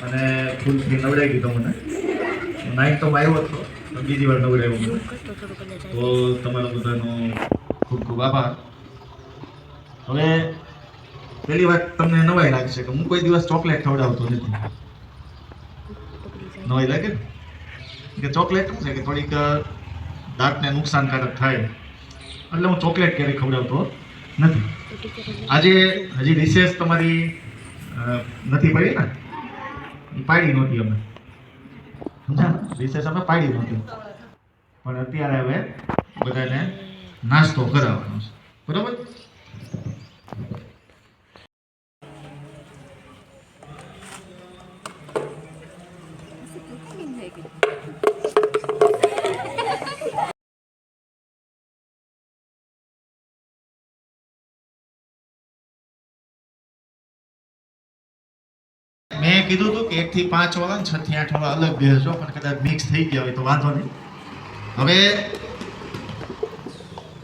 અને ફૂલથી નવડાવી દીધો મને. 9 તો આવ્યો હતો, બીજી વાર નવડાવ્યો મને. તો તમારા બધાનો ખૂબ ખૂબ આભાર. હવે પહેલી વાત તમને નવાઈ લાગશે કે હું કોઈ દિવસ ચોકલેટ ખવડાવતો નથી. નવાઈ લાગે ને કે ચોકલેટ શું છે કે થોડીક દાંતને નુકસાનકારક થાય એટલે હું ચોકલેટ ક્યારેય ખવડાવતો નથી. આજે હજી રિસેસ તમારી નથી પડી ને, પાડી નહોતી અમે, સમજા? રિસેસ અમે પાડી નહોતી, પણ અત્યારે હવે બધાને નાસ્તો કરાવવાનો છે, બરાબર? મેં કીધું હતું કે 1 થી 5 વાળા 6 થી 8 વાળા અલગ બેસજો, પણ કદાચ મિક્સ થઈ ગયા હોય તો વાંધો નહીં. હવે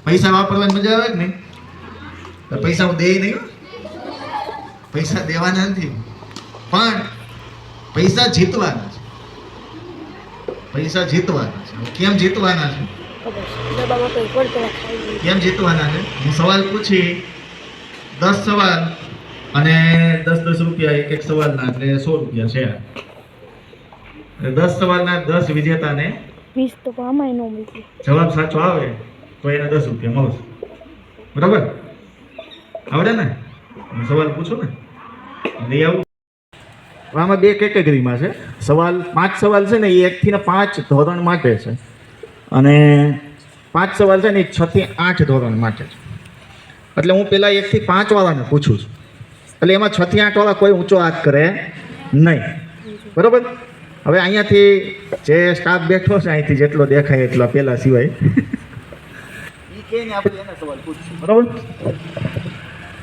પૈસા વાપરવાની મજા આવે કે નહીં? તો પૈસા હું દે નહીં, પૈસા દેવાના નથી, પણ પૈસા જીતવાના છે. પૈસા જીતવાના છે. કેમ જીતવાના છે? કેમ જીતવાના છે? હું સવાલ પૂછી 10 સવાલ અને 10 રૂપિયા એક સવાલના, એટલે 100 રૂપિયા છે. 10 સવાલના 10 વિજેતાને 20 તો આમાં ન મળે. જવાબ સાચો આવે તો એને 10 રૂપિયા મળશે, બરાબર? આવડે ને? સવાલ પૂછો ને, લઈ આવું. આમાં 2 કેટેગરીમાં છે સવાલ. 5 સવાલ છે ને એ 1 થી 5 ધોરણ માટે છે, અને 5 સવાલ છે ને એ 6 થી 8 ધોરણ માટે છે. એટલે હું પેલા 1 થી 5 વાળાને પૂછું છું, એટલે એમાં 6 થી 8 વાળા કોઈ ઊંચો હાથ કરે નહીં, બરોબર? હવે અહીંયાથી જે સ્ટાફ બેઠો છે અહીંથી જેટલો દેખાય એટલો પેલા સિવાય આપણે એને સવાલ પૂછશું, બરોબર?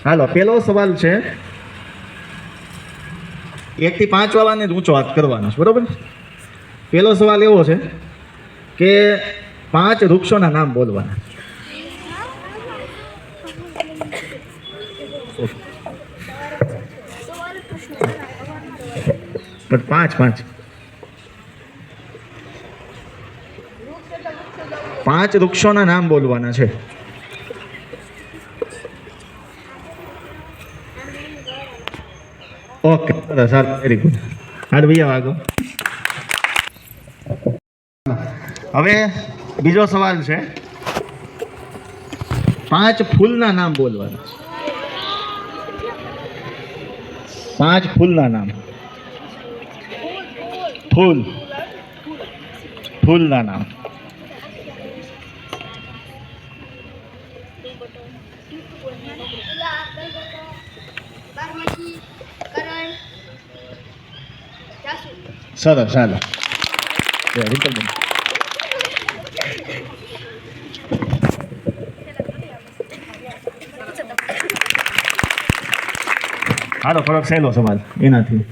હાલો, પેલો સવાલ છે 1 થી 5 વાળાને જ ઊંચો હાથ કરવાનો છે, બરોબર? પેલો સવાલ એવો છે કે 5 વૃક્ષોના નામ બોલવાના. પણ 5 વૃક્ષોના નામ બોલવાના છે. ઓકે, સરસ, વેરી ગુડ. હાલ ભૈયા આગળ. હવે બીજો સવાલ છે 5 ફૂલના નામ બોલવાના છે. 5 ફૂલના નામ. ફૂલના નામ. સરસ, ચાલો. હાલો, થોડોક સહેલો સવાલ એનાથી.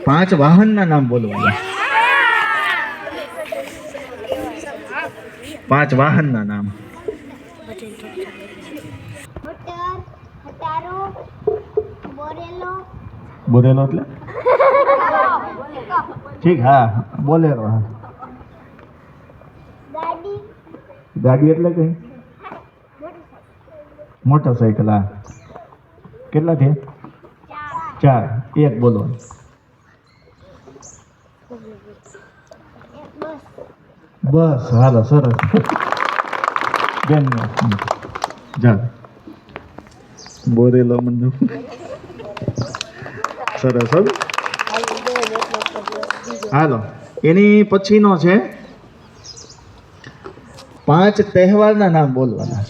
5 વાહનના નામ બોલવાના. 5 વાહનના નામ. બોલેરો એટલે ઠીક, હા, બોલેરો. હા, ગાડી એટલે કઈ? મોટરસાઇકલ. હા, કેટલા છે? 4. 1 બોલો. બસ, હાલો, સરસ. બેન જા બોરેલો મને સરસ. હાલો, એની પછીનો છે 5 તહેવારના નામ બોલવાના.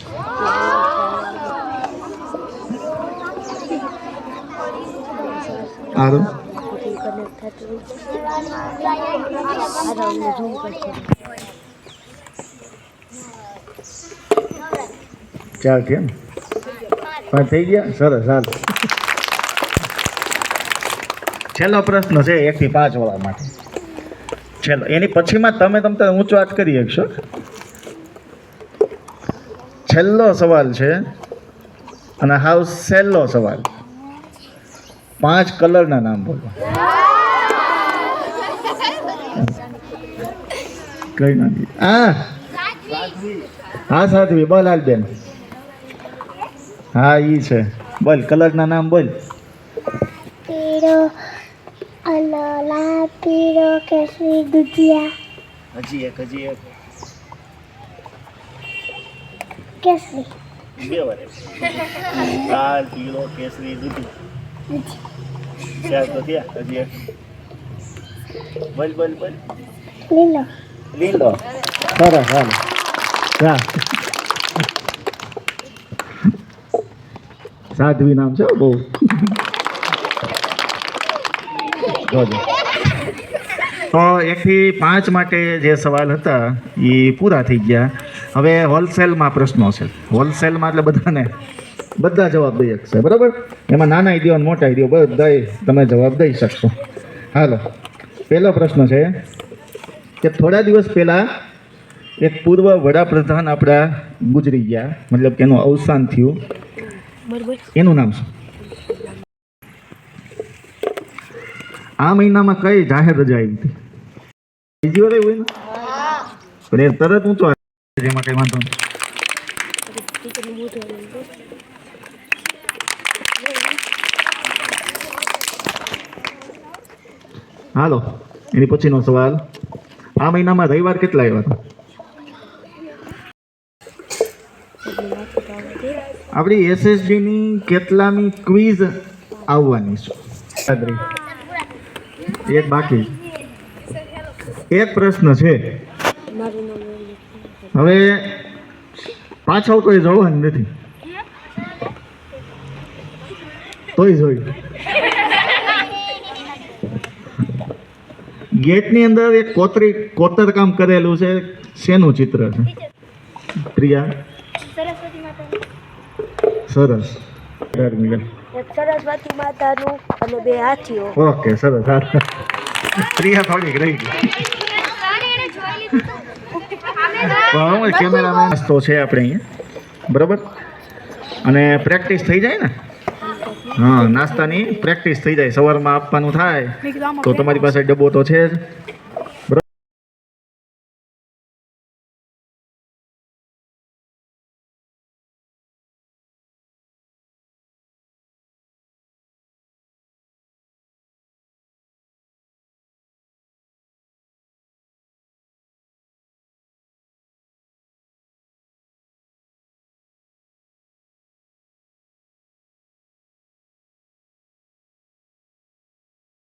સારું, ચાલ, કેમ 5 થઈ ગયા? સરસ, હાલ. છેલ્લો પ્રશ્ન છે 1 થી 5 વાળા માટે. છેલ્લો, એની પછીમાં તમે ઊંચો હાથ કરી શકશો. છેલ્લો સવાલ છે અને હાવ સહેલો સવાલ. 5 કલરના નામ બોલો. કઈ નથી. હા સાધ્વી બોલ હાલબેન. હા ઈ છે. બોલ કલરના નામ બોલ. પીળો, લાલ, પીળો, કેસરી, દુધિયા, હજી એક કેસરી, બે વાર લાલ પીળો કેસરી દૂધી ચાર તો થયા. હજી એક બોલ લીલો, લીલો. સરસ હાલ જા. સાધ્વી નામ છે હો બહુ. જોજો. તો 1 થી 5 માટે જે સવાલ હતા એ પૂરા થઈ ગયા. હવે હોલસેલમાં પ્રશ્નો છે. હોલસેલમાં એટલે બધા જવાબ દઈ શકશે, બરાબર? એમાં નાના દો અને મોટા દો, બધા તમે જવાબ દઈ શકશો. હાલો, પહેલો પ્રશ્ન છે કે થોડા દિવસ પહેલા એક પૂર્વ વડાપ્રધાન આપણા ગુજરી ગયા, મતલબ કે એનું અવસાન થયું. એનું નામ શું? આ મહિનામાં કઈ જાહેર રજા આવી હતી? બીજી વાર એવું પણ એ તરત ઊંચો જેમાં કઈ વાંધો નહીં. હાલો, એની પછીનો સવાલ. આ મહિનામાં રવિવાર કેટલા આવ્યા હતા? આપણી SSD ની કેટલામી ક્વિઝ આવવાની છે? એક બાકી. એક પ્રશ્ન છે. હવે પાછળ કોઈ જોવાનું નથી, તોય જોઈ. ગેટની અંદર એક કોતરકામ કરેલું છે. શેનું ચિત્ર છે પ્રિયા? સરસ્વતી માતા, સરસ. સરસ્વતી માતાનું અને 2 હાથીઓ. ઓકે, સરસ. પ્રિયા થોડીક રહી ગઈ. કેમેરામેન તો છે આપણે અહીંયા, બરાબર? અને પ્રેક્ટિસ થઈ જાય ને? હા, નાસ્તાની પ્રેક્ટિસ થઈ જાય. સવારમાં આપવાનું થાય તો તમારી પાસે ડબ્બો તો છે જ.